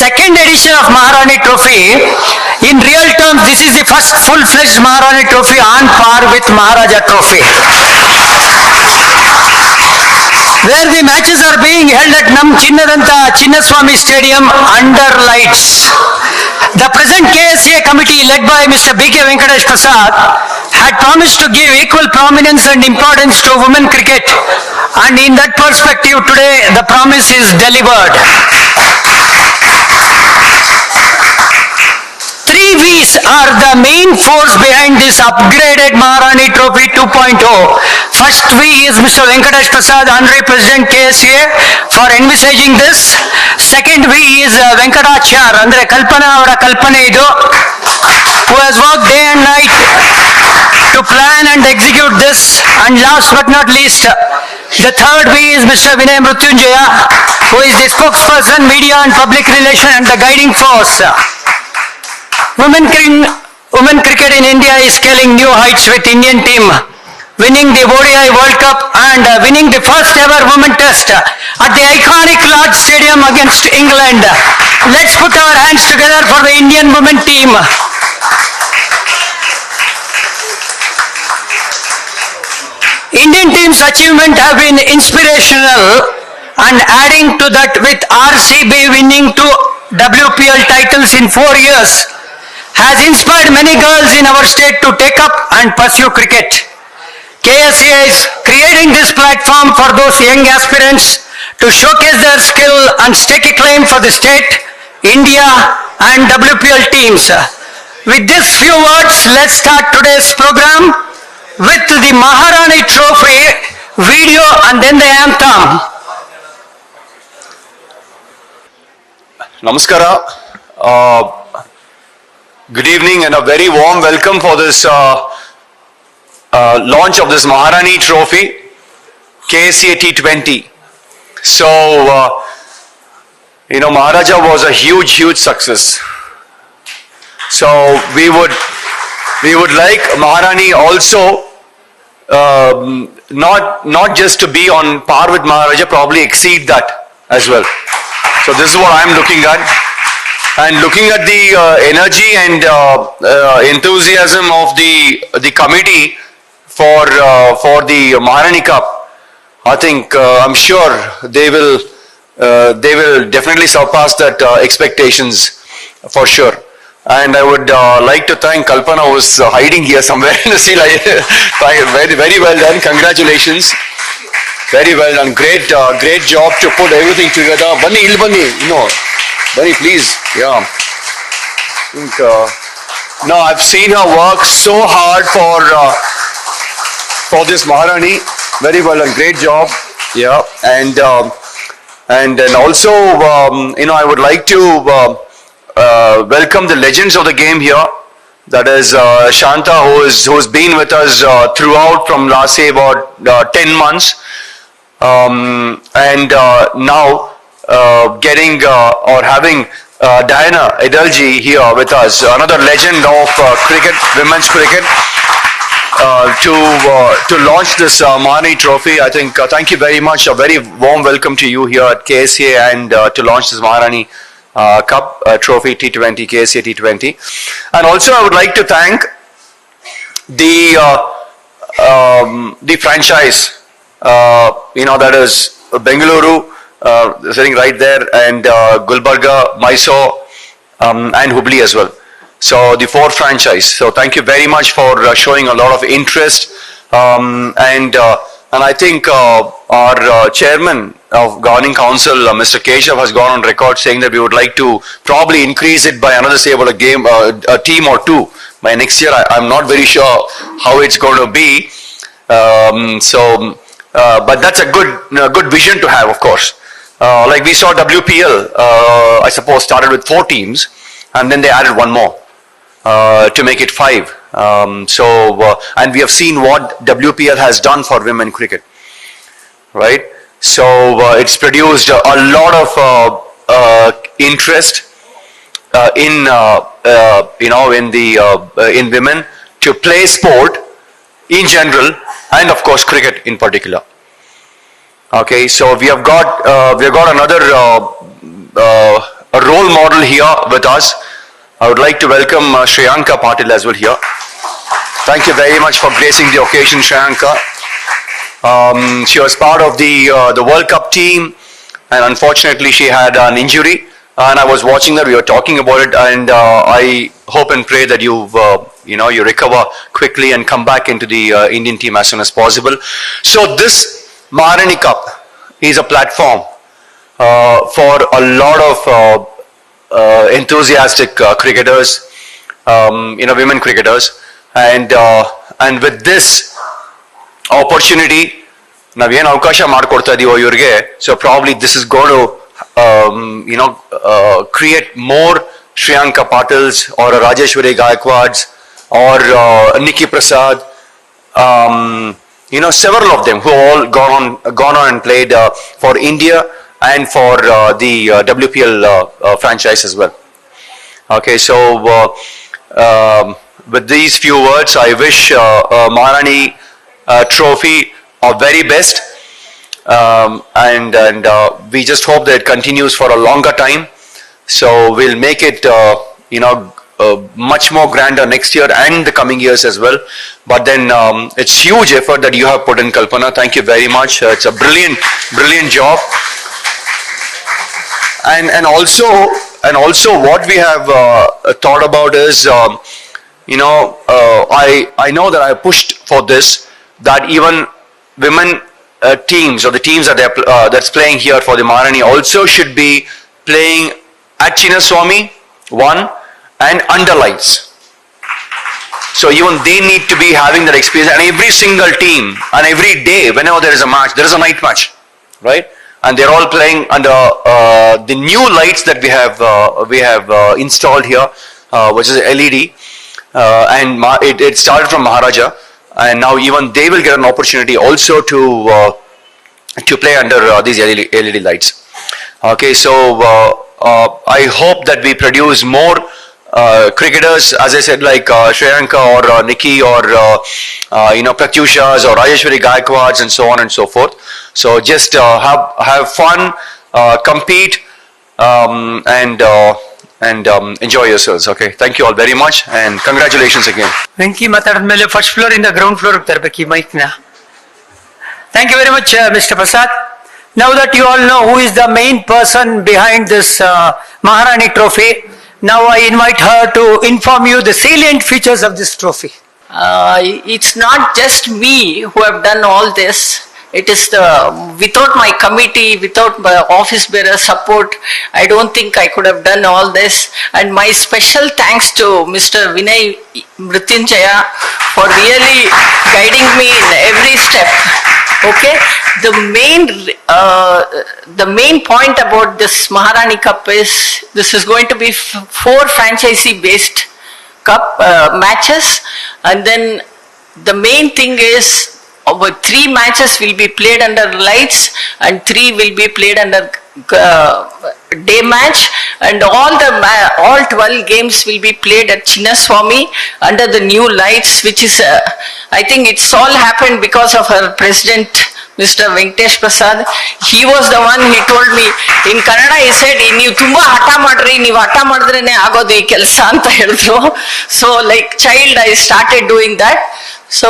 second edition of Maharani Trophy. In real terms, this is the first full-fledged Maharani Trophy on par with Maharaja Trophy, where the matches are being held at Nam Chinnadanta Chinnaswamy Stadium under lights. The present KSCA committee, led by Mr. Venkatesh Prasad, had promised to give equal prominence and importance to women cricket, and in that perspective today the promise is delivered. 3 V's are the main force behind this upgraded Maharani Trophy 2.0. First V is Mr. Venkatesh Prasad, Honorary President KSCA, for envisaging this. Second V is Venkatachar, Andre Kalpana avara Kalpane idu, who has worked day and night to plan and execute this. And last but not least, the third V is Mr. Vinay Mrutyunjaya, who is the spokesperson, media and public relations and the guiding force. Women cricket in India is scaling new heights with Indian team winning the ODI World Cup and winning the first ever women test at the iconic Lord's Stadium against England. Let's put our hands together for the Indian women team. Indian team's achievement have been inspirational, and adding to that with RCB winning 2 WPL titles in 4 years has inspired many girls in our state to take up and pursue cricket. KSCA is creating this platform for those young aspirants to showcase their skill and stake a claim for the state, India and WPL teams. With these few words, let's start today's program with the Maharani Trophy video and then the anthem. Namaskara. Good evening and a very warm welcome for this launch of this Maharani Trophy, KSCA T20. So, Maharaja was a huge success. So we would like Maharani also not just to be on par with Maharaja, probably exceed that as well. So this is what I'm looking at. And looking at the energy and enthusiasm of the committee for the Maharani Cup, I think I'm sure they will definitely surpass that expectations for sure. And I would like to thank Kalpana, who is hiding here somewhere in the sea. Very well done. Congratulations. Very well done. Great job to put everything together. Bunny, Bunny, please. Yeah. I think, no, I've seen her work so hard for this Maharani. Very well done. Great job. Yeah. And then also, I would like to welcome the legends of the game here. That is Shanta, who's been with us throughout from last, say, about 10 months. Now getting or having Diana Edalji here with us, another legend of cricket, women's cricket, to launch this Maharani Trophy. I think thank you very much. A very warm welcome to you here at KSCA and to launch this Maharani Cup Trophy T20, KSCA T20. And also I would like to thank the franchise, that is Bengaluru, sitting right there, and Gulbarga, Mysore, and Hubli as well. So the 4 franchise. So thank you very much for showing a lot of interest. And I think our chairman of Governing Council, Mr. Keshav, has gone on record saying that we would like to probably increase it by another, say, about a team or 2 by next year. I'm not very sure how it's going to be. But that's a good vision to have, of course. Like we saw WPL, I suppose, started with 4 teams, and then they added 1 more to make it 5. And we have seen what WPL has done for women cricket, right? So it's produced a lot of interest in women to play sport in general, and of course cricket in particular. Okay, so we have got another a role role model here with us. I would like to welcome Shreyanka Patil as well here. Thank you very much for gracing the occasion, Shreyanka. She was part of the World Cup team, and unfortunately she had an injury. And I was watching that, we were talking about it, and I hope and pray that you recover quickly and come back into the Indian team as soon as possible. So this Maharani Cup is a platform for a lot of enthusiastic cricketers, women cricketers, and with this opportunity, ನಾವೇನು ಅವಕಾಶ ಮಾಡಿಕೊಡ್ತಾ ಇದೀವೋ ಇವ್ರಿಗೆ, so probably this is going to create more Shreyanka Patils or Rajeshwari Gaikwads or Nikki Prasad, several of them who all gone on and played for India and for the WPL franchise as well. Okay, so with these few words, I wish Maharani Trophy our very best. And we just hope that it continues for a longer time. So we'll make it, much more grander next year and the coming years as well. But then it's huge effort that you have put in, Kalpana. Thank you very much. It's a brilliant job. And also what we have thought about is, I know that I pushed for this, that even women teams or the teams that that's playing here for the Maharani also should be playing at Chinnaswamy 1 and under lights. So even they need to be having that experience, and every single team and every day whenever there is a match, there is a night match, right? And they're all playing under the new lights that we have installed here, which is LED, and it started from Maharaja. And now even they will get an opportunity also to play under these LED lights. Okay, so I hope that we produce more cricketers, as I said, like Shreyanka or Nikki or Pratyushas or Rajeshwari Gaikwads and so on and so forth. So just have fun, compete, and enjoy yourselves. Okay, thank you all very much and congratulations again. Venki ಮಾತಾಡಿದ್ಮೇಲೆ first floor ಇಂದ ground floor ತರಬೇಕು ಈ mic ನ. Thank you very much, Mr. Prasad. Now that you all know who is the main person behind this Maharani Trophy, now I invite her to inform you the salient features of this trophy. It's not just me who have done all this. It is without my committee, without my office bearer support, I don't think I could have done all this. And my special thanks to Mr. Vinay Mrityunjaya for really guiding me in every step. Okay, the main point about this Maharani Cup is this is going to be 4 franchisee based cup matches, and then the main thing is over 3 matches will be played under lights and 3 will be played under day match, and all 12 games will be played at Chinnaswamy under the new lights, which is I think it's all happened because of our president, Mr. Venkatesh Prasad. He was the one, he told me in Kannada, he said, "ನೀವು ತುಂಬಾ ಹಠ ಮಾಡ್ರಿ, ನೀವು ಹಠ ಮಾಡಿದ್ರೇನೆ ಆಗೋದು ಈ ಕೆಲಸ" ಅಂತ ಹೇಳಿದ್ರು. So like child I started doing that. So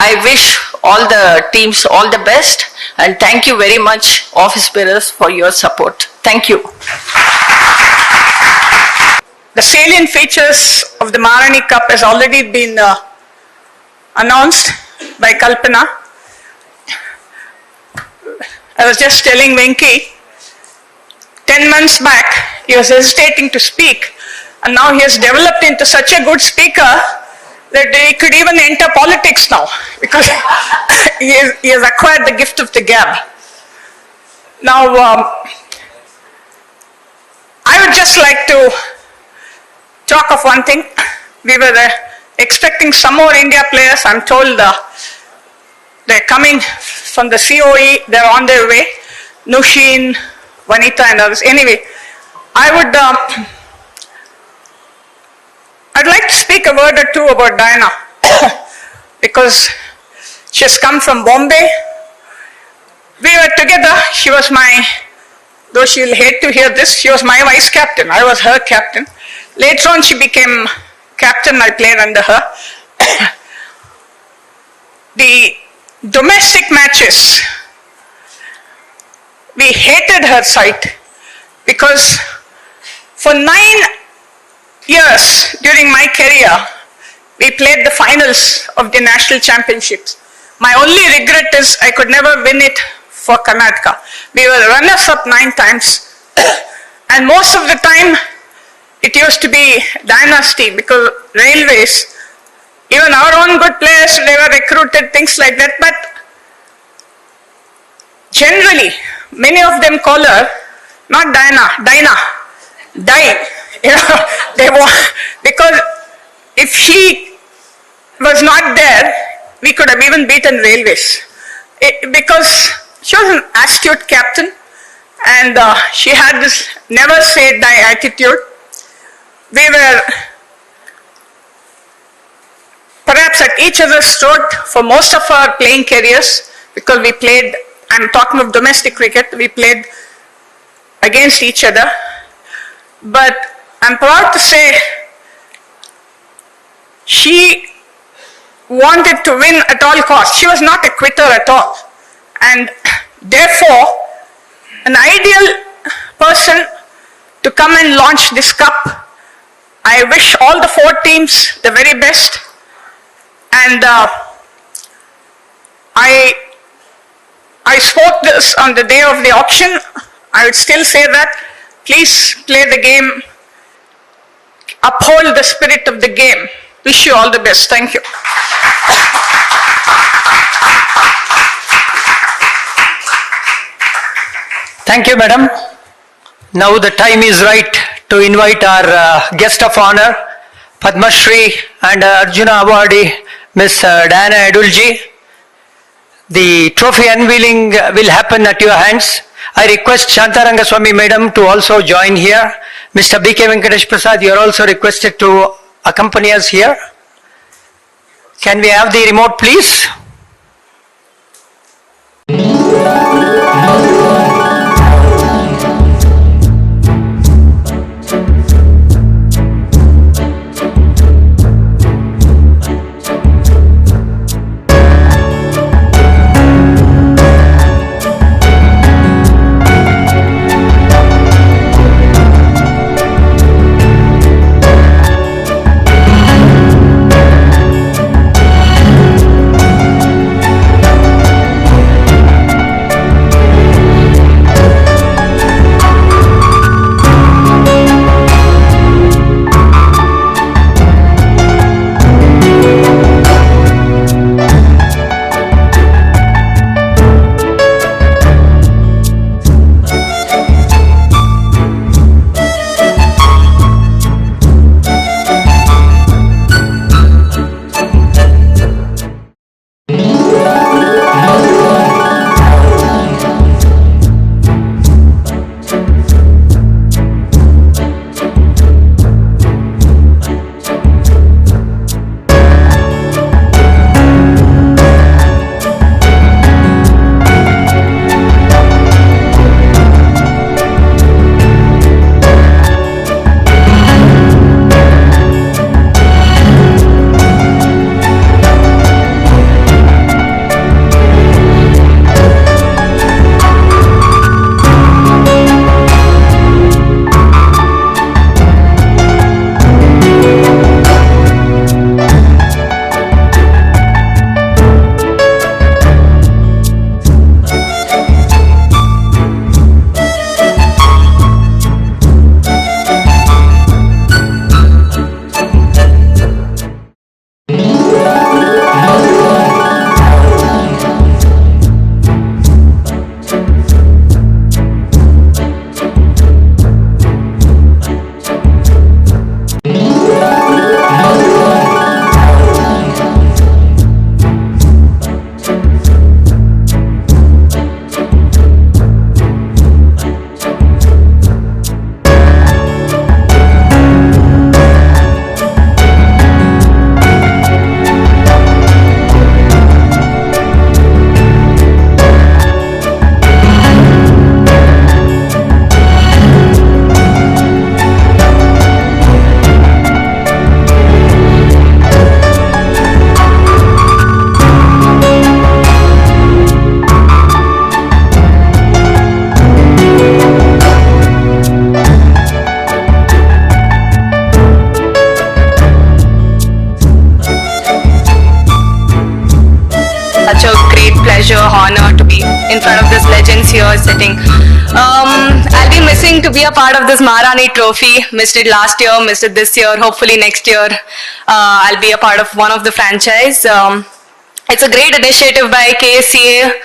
I wish all the teams all the best, and thank you very much, office bearers, for your support. Thank you. The salient features of the Maharani Cup has already been announced by Kalpana. I was just telling Venki, 10 months back he was hesitating to speak, and now he has developed into such a good speaker that he could even enter politics now, because he has acquired the gift of the gab. Now, I would just like to talk of one thing. We were expecting some more India players. I'm told they're coming from the COE, they're on their way. Nushin, Vanita and others. Anyway, I'd like to speak a word or two about Diana because she has come from Bombay. We were together. She was my though she'll hate to hear this, she was my vice captain. I was her captain. Later on, she became captain. I played under her. The domestic matches, we hated her side because for 9 years during my career, we played the finals of the national championships. My only regret is I could never win it for Karnataka. We were runners-up 9 times, and most of the time it used to be dynasty because railways, even our own good players, they were recruited, things like that, but generally, many of them call her, not Dinah, you know, they want, because if she was not there, we could have even beaten railways. Because she was an astute captain, and she had this never say die attitude. We were perhaps at each other's throat for most of our playing careers, because we played, I'm talking of domestic cricket, we played against each other. But I'm proud to say she wanted to win at all costs. She was not a quitter at all. And therefore, an ideal person to come and launch this cup. I wish all the 4 teams the very best. And I spoke this on the day of the auction. I would still say that. Please play the game. Uphold the spirit of the game. Wish you all the best. Thank you. Thank you, madam. Now the time is right to invite our guest of honor, Padma Shri and Arjuna awardee, Miss Diana Edulji. The trophy unveiling will happen at your hands. I request Shantaranga Swami madam to also join here. Mr. B.K. Venkatesh Prasad, you are also requested to accompany us here. Can we have the remote, please? be a part of this Maharani trophy. Missed it last year, missed it this year. Hopefully next year I'll be a part of one of the franchise. It's a great initiative by KSCA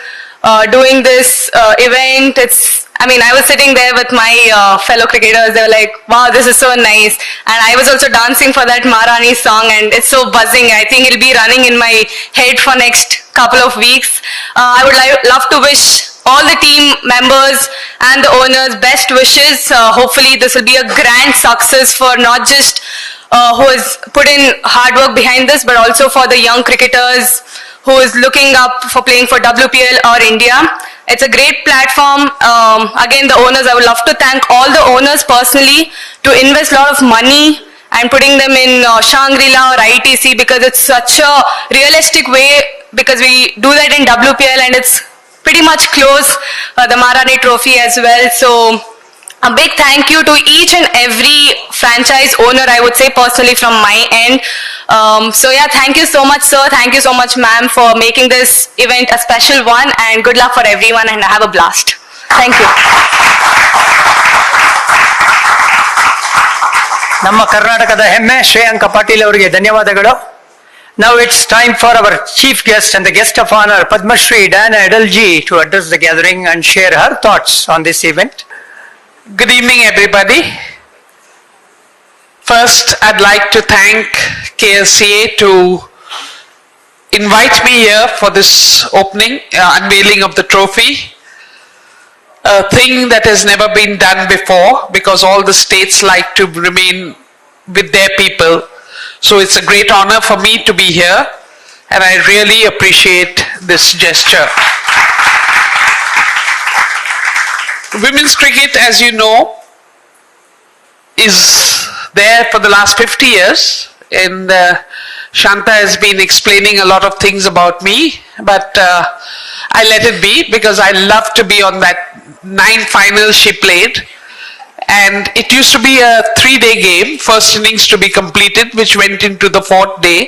doing this event. I was sitting there with my fellow cricketers. They were like, wow, this is so nice. And I was also dancing for that Maharani song, and it's so buzzing. I think it'll be running in my head for next couple of weeks. I would love to wish all the team members and the owners best wishes. Hopefully this will be a grand success for not just who has put in hard work behind this, but also for the young cricketers who is looking up for playing for WPL or India. It's a great platform. Again, the owners, I would love to thank all the owners personally to invest a lot of money and putting them in Shangri-La or ITC, because it's such a realistic way, because we do that in WPL and it's pretty much close, the Maharani trophy as well. So a big thank you to each and every franchise owner, I would say personally from my end. So yeah, thank you so much, sir. Thank you so much, ma'am, for making this event a special one, and good luck for everyone and have a blast. Thank you. ನಮ್ಮ ಕರ್ನಾಟಕದ ಹೆಮ್ಮೆ ಶ್ರೇಯಾಂಕ ಪಾಟೀಲ್ ಅವರಿಗೆ ಧನ್ಯವಾದಗಳು. Now it's time for our chief guest and the guest of honor, Padma Shri Diana Adalji, to address the gathering and share her thoughts on this event. Good evening, everybody. First, I'd like to thank KSCA to invite me here for this opening, unveiling of the trophy. A thing that has never been done before, because all the states like to remain with their people. So it's a great honor for me to be here, and I really appreciate this gesture. Women's cricket, as you know, is there for the last 50 years, and Shanta has been explaining a lot of things about me, but I let it be, because I love to be on that 9 finals she played. And it used to be a 3-day game, first innings to be completed, which went into the 4th day,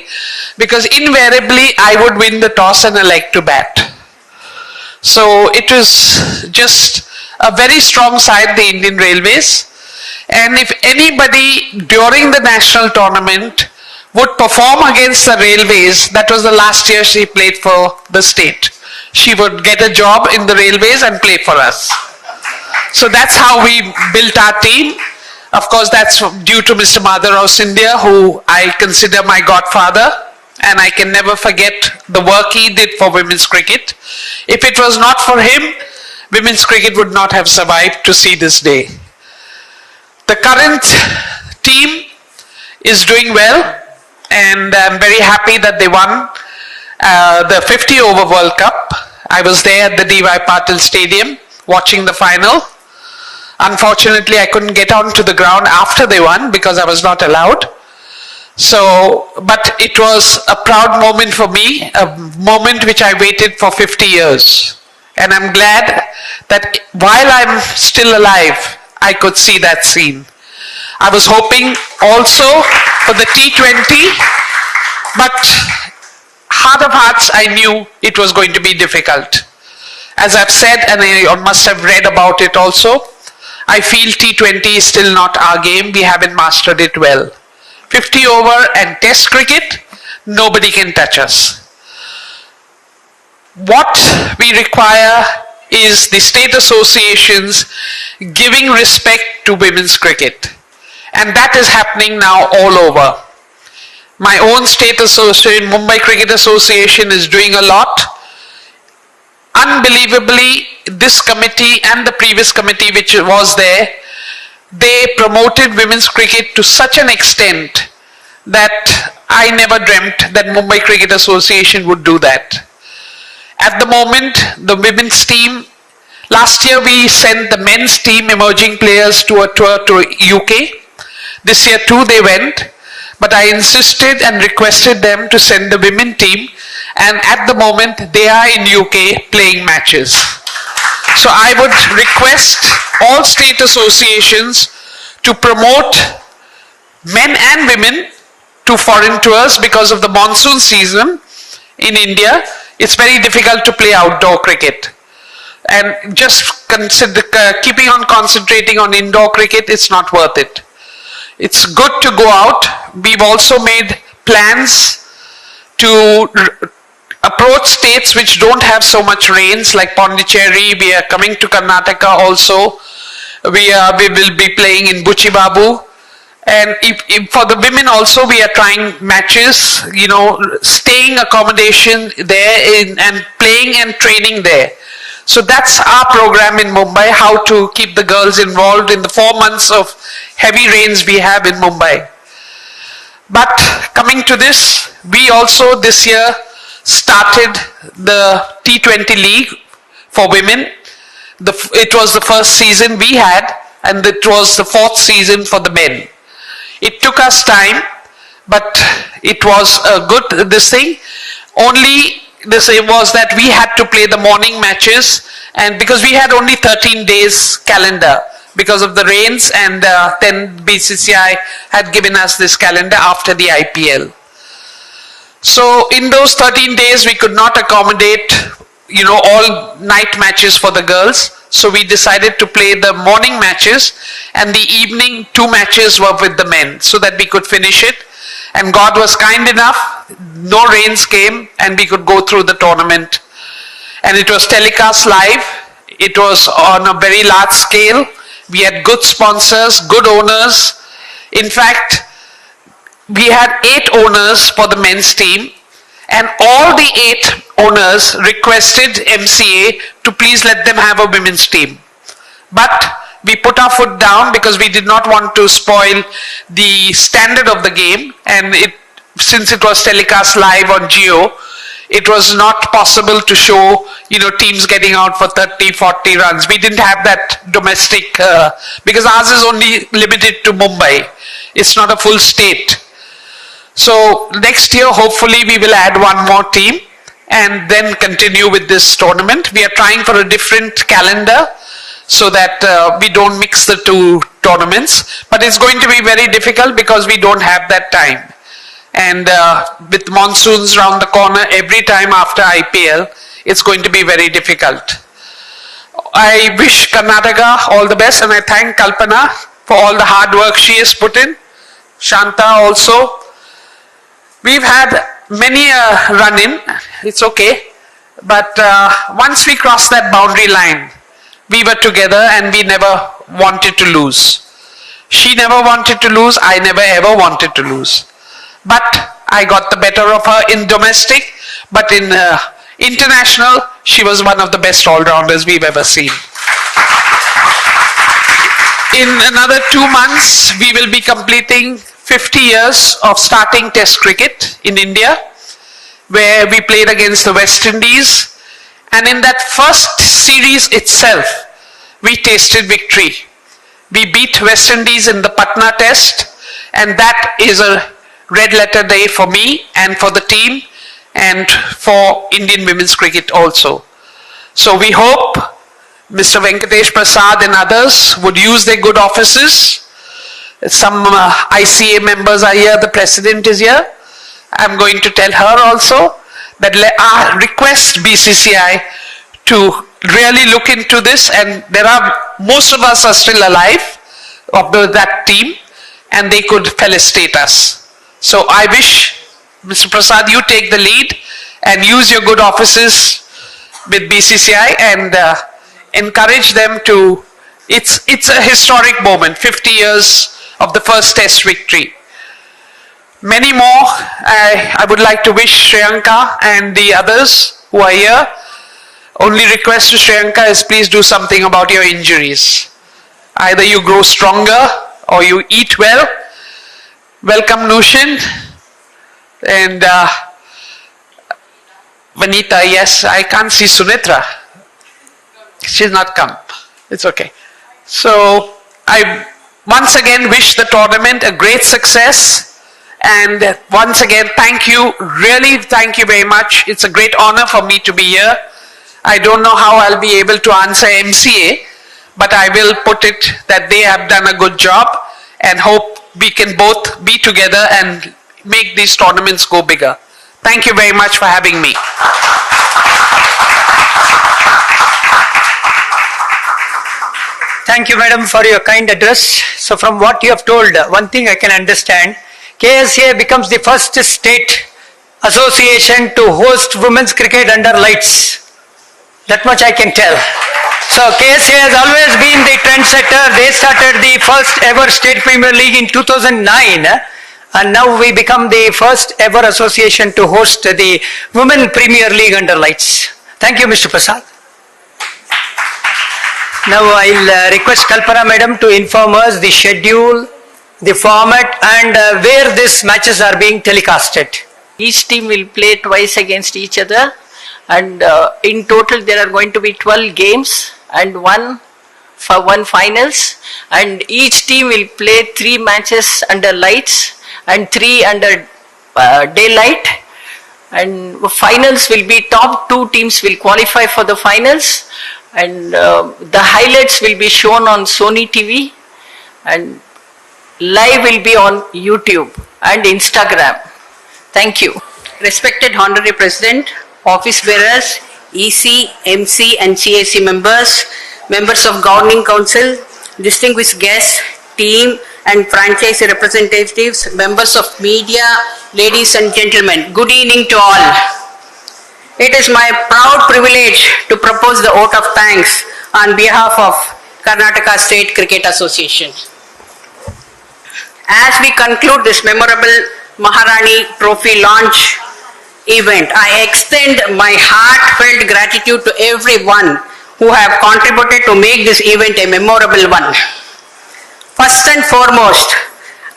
because invariably I would win the toss and elect to bat. So it was just a very strong side, the Indian Railways. And if anybody during the national tournament would perform against the Railways, that was the last year she played for the state. She would get a job in the Railways and play for us. So that's how we built our team. Of course, that's due to Mr. Madhav Scindia, who I consider my godfather, and I can never forget the work he did for women's cricket. If it was not for him, women's cricket would not have survived to see this day. The current team is doing well, and I'm very happy that they won the 50-over World Cup. I was there at the D.Y. Patil Stadium watching the final. Unfortunately, I couldn't get onto the ground after they won because I was not allowed. So, but it was a proud moment for me, a moment which I waited for 50 years. And I'm glad that while I'm still alive, I could see that scene. I was hoping also for the T20, but heart of hearts, I knew it was going to be difficult. As I've said, and you must have read about it also, I feel T20 is still not our game. We haven't mastered it well. 50 over and test cricket, nobody can touch us. What we require is the state associations giving respect to women's cricket. And that is happening now all over. My own state association, Mumbai Cricket Association, is doing a lot. Unbelievably, this committee and the previous committee which was there, they promoted women's cricket to such an extent that I never dreamt that Mumbai Cricket Association would do that. At the moment, the women's team, last year we sent the men's team emerging players to a tour to UK. This year too they went, but I insisted and requested them to send the women team, and at the moment they are in UK playing matches. So I would request all state associations to promote men and women to foreign tours. Because of the monsoon season in India, it's very difficult to play outdoor cricket. and just consider keeping on concentrating on indoor cricket, it's not worth it. It's good to go out. We've also made plans to approach states which don't have so much rains, like Pondicherry. We are coming to Karnataka also. We will be playing in Buchibabu. And if for the women also, we are trying matches, you know, staying accommodation there and playing and training there. So that's our program in Mumbai, how to keep the girls involved in the 4 months of heavy rains we have in Mumbai. But coming to this, we also this year started the T20 league for women. It was the first season we had, and it was the 4th season for the men. It took us time, but it was a good thing. Only this was that we had to play the morning matches, and because we had only 13 days calendar because of the rains, and then BCCI had given us this calendar after the IPL. So in those 13 days, we could not accommodate, you know, all night matches for the girls. So we decided to play the morning matches, and the evening 2 matches were with the men, so that we could finish it. And God was kind enough, no rains came, and we could go through the tournament. And it was telecast live. It was on a very large scale. We had good sponsors, good owners. In fact, we had 8 owners for the men's team, and all the 8 owners requested MCA to please let them have a women's team. But we put our foot down because we did not want to spoil the standard of the game, and since it was telecast live on Geo, it was not possible to show, you know, teams getting out for 30, 40 runs. We didn't have that domestic, because ours is only limited to Mumbai. It's not a full state. So next year, hopefully, we will add 1 more team and then continue with this tournament. We are trying for a different calendar so that we don't mix the 2 tournaments. But it's going to be very difficult because we don't have that time. And with monsoons round the corner every time after IPL, it's going to be very difficult. I wish Karnataka all the best, and I thank Kalpana for all the hard work she has put in. Shanta also. We've had many a run-in, it's okay, but once we crossed that boundary line, we were together and we never wanted to lose. She never wanted to lose, I never ever wanted to lose. But I got the better of her in domestic, but in international, she was one of the best all-rounders we've ever seen. In another 2 months, we will be completing 50 years of starting Test cricket in India, where we played against the West Indies. And in that first series itself, we tasted victory. We beat West Indies in the Patna Test, and that is a red letter day for me and for the team and for Indian women's cricket also. So we hope Mr. Venkatesh, Prasad and others would use their good offices. Some ICA members are here, the president is here. I'm going to tell her also that I request BCCI to really look into this, and most of us are still alive of that team, and they could felicitate us. So I wish, Mr. Prasad, you take the lead and use your good offices with BCCI and encourage them to, it's a historic moment, 50 years of the first Test victory. Many more I would like to wish Shreyanka and the others who are here. Only request to Shreyanka is please do something about your injuries. Either you grow stronger or you eat well. Welcome Nushin and Vanita. Yes, I can't see Sunitra. She's not come. It's okay. So I once again wish the tournament a great success. And once again, thank you, really thank you very much. It's a great honor for me to be here. I don't know how I'll be able to answer MCA, but I will put it that they have done a good job and hope we can both be together and make these tournaments go bigger. Thank you very much for having me. Thank you, madam, for your kind address. So from what you have told, one thing I can understand, KSCA becomes the first state association to host women's cricket under lights. That much I can tell. So KSCA has always been the trendsetter. They started the first ever state Premier League in 2009. And now we become the first ever association to host the Women Premier League under lights. Thank you, Mr. Prasad. Now I'll request Kalpana madam to inform us the schedule, the format and where these matches are being telecasted. Each team will play twice against each other, and in total there are going to be 12 games and one finals, and each team will play 3 matches under lights and 3 under daylight, and finals will be top 2 teams will qualify for the finals, and the highlights will be shown on Sony TV and live will be on YouTube and Instagram. Thank you. Respected Honorary President, Office Bearers, EC, MC and CAC members, members of Governing Council, distinguished guests, team and franchise representatives, members of media, ladies and gentlemen, good evening to all. It is my proud privilege to propose the vote of thanks on behalf of Karnataka State Cricket Association. As we conclude this memorable Maharani Trophy launch event, I extend my heartfelt gratitude to everyone who have contributed to make this event a memorable one. First and foremost,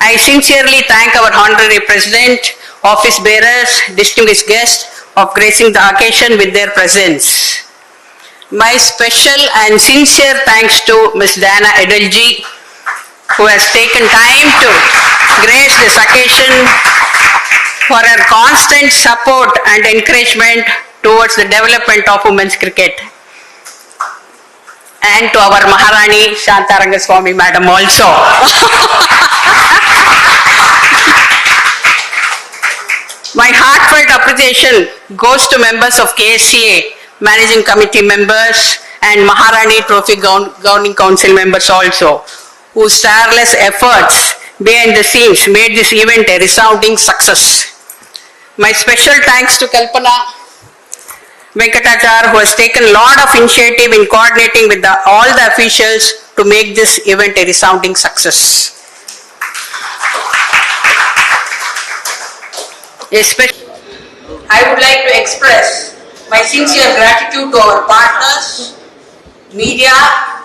I sincerely thank our Honorary President, Office Bearers, distinguished guests of gracing the occasion with their presence. My special and sincere thanks to Ms. Diana Edelji, who has taken time to grace this occasion, for her constant support and encouragement towards the development of women's cricket. And to our Maharani Shantarangaswamy Madam also. My heartfelt appreciation goes to members of KSCA, Managing Committee members and Maharani Trophy Governing Council members also, whose tireless efforts behind the scenes made this event a resounding success. My special thanks to Kalpana Venkatesh, who has taken a lot of initiative in coordinating with all the officials to make this event a resounding success. I would like to express my sincere gratitude to our partners, media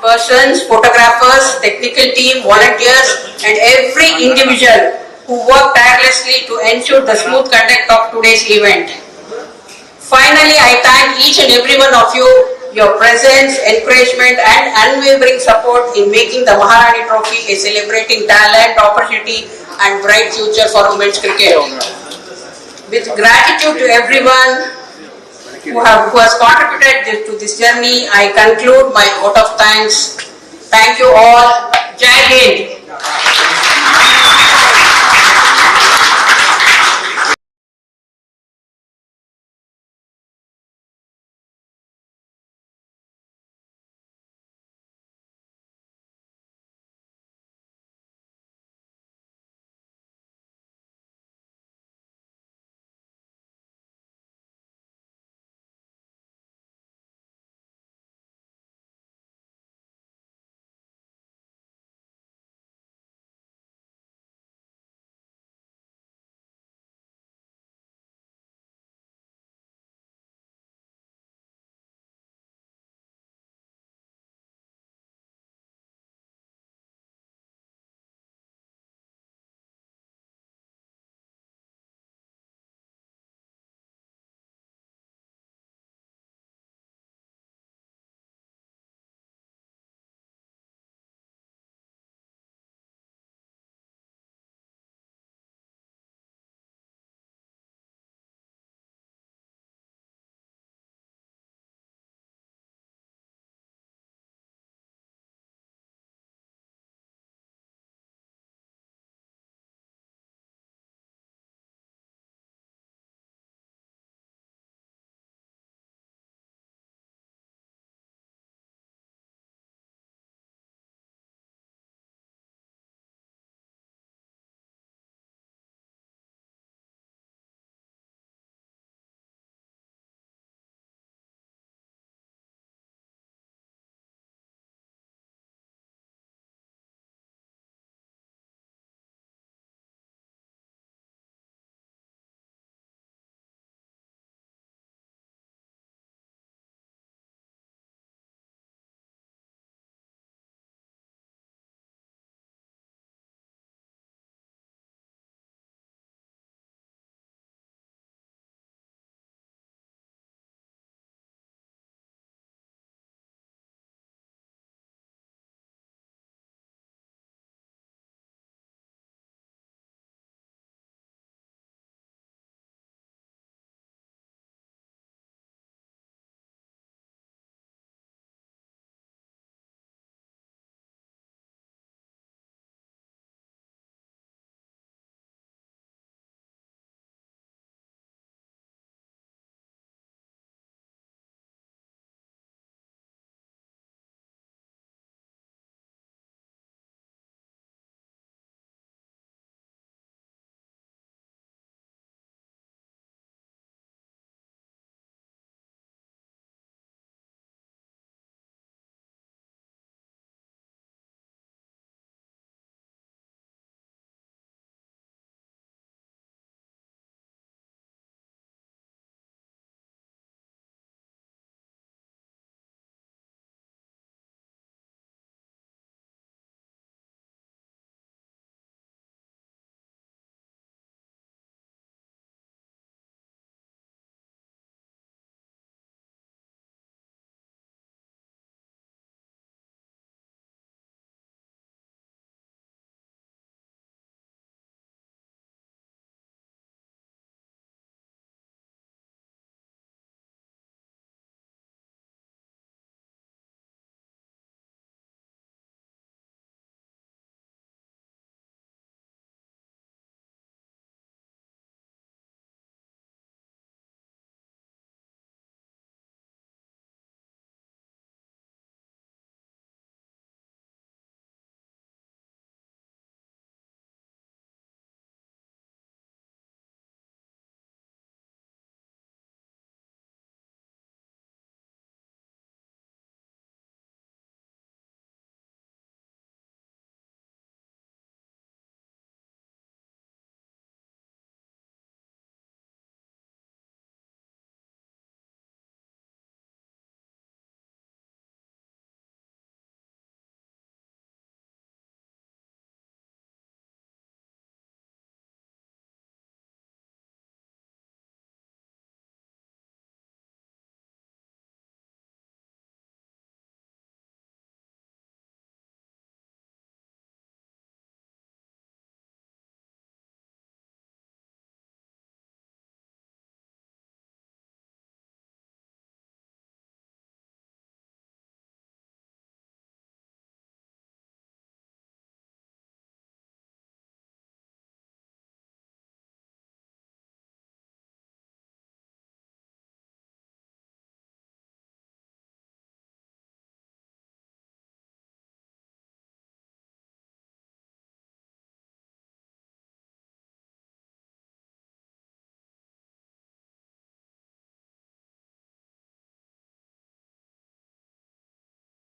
persons, photographers, technical team, volunteers, and every individual who worked tirelessly to ensure the smooth conduct of today's event. Finally, I thank each and every one of you, your presence, encouragement, and unwavering support in making the Maharani Trophy a celebrating talent, opportunity, and bright future for women's cricket. With gratitude to everyone who has contributed to this journey, I conclude my vote of thanks. Thank you all. Jai Hind.